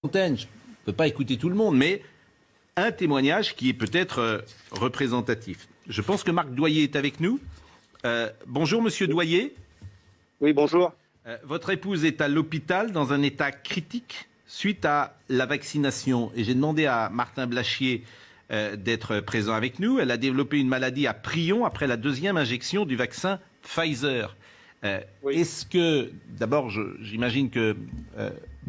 antenne, je ne peux pas écouter tout le monde, mais un témoignage qui est peut-être représentatif. Je pense que Marc Doyer est avec nous. Bonjour Monsieur Doyer. Oui, bonjour. Votre épouse est à l'hôpital dans un état critique suite à la vaccination. Et j'ai demandé à Martin Blachier d'être présent avec nous. Elle a développé une maladie à prions après la deuxième injection du vaccin Pfizer. Oui. Est-ce que, d'abord, j'imagine que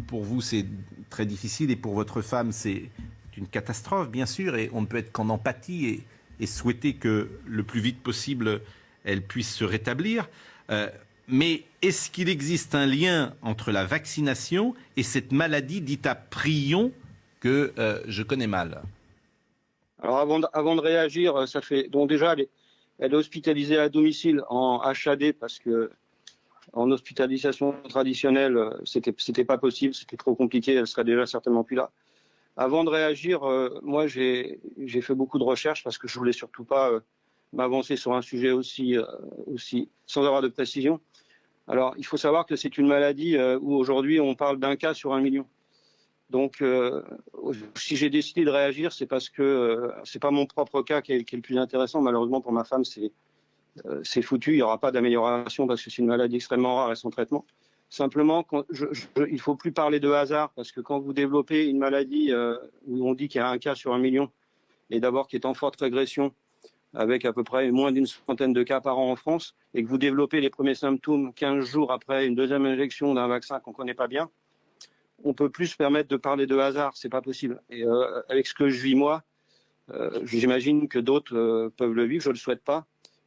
pour vous c'est très difficile et pour votre femme c'est une catastrophe, bien sûr, et on ne peut être qu'en empathie et souhaiter que le plus vite possible elle puisse se rétablir. Mais est-ce qu'il existe un lien entre la vaccination et cette maladie dite à prions que je connais mal? Alors avant de réagir, ça fait donc déjà elle est hospitalisée à domicile en HAD parce que en hospitalisation traditionnelle c'était pas possible, c'était trop compliqué, elle serait déjà certainement plus là. Avant de réagir, moi j'ai fait beaucoup de recherches parce que je voulais surtout pas m'avancer sur un sujet aussi sans avoir de précision. Alors, il faut savoir que c'est une maladie où aujourd'hui on parle d'un cas sur 1 million. Donc, si j'ai décidé de réagir, c'est parce que c'est pas mon propre cas qui est le plus intéressant. Malheureusement pour ma femme, c'est foutu. Il n'y aura pas d'amélioration parce que c'est une maladie extrêmement rare et sans traitement. Simplement, il faut plus parler de hasard parce que quand vous développez une maladie où on dit qu'il y a un cas sur 1 million et d'abord qui est en forte régression, avec à peu près moins d'une centaine de cas par an en France, et que vous développez les premiers symptômes 15 jours après une deuxième injection d'un vaccin qu'on ne connaît pas bien, on ne peut plus se permettre de parler de hasard, c'est pas possible. Et avec ce que je vis moi, j'imagine que d'autres peuvent le vivre, je ne le souhaite pas.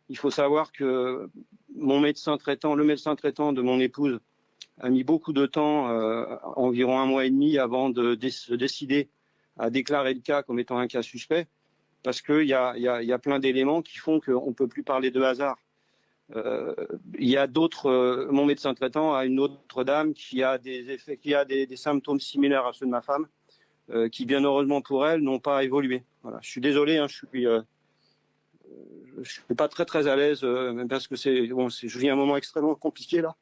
Il faut savoir que le médecin traitant de mon épouse a mis beaucoup de temps, environ 1 mois et demi, avant de se décider à déclarer le cas comme étant un cas suspect. Parce qu'il y a plein d'éléments qui font qu'on ne peut plus parler de hasard. Il y a d'autres. Mon médecin traitant a une autre dame qui a des symptômes similaires à ceux de ma femme, qui bien heureusement pour elle n'ont pas évolué. Voilà. Je suis désolé, hein, je suis pas très à l'aise parce que je vis un moment extrêmement compliqué là.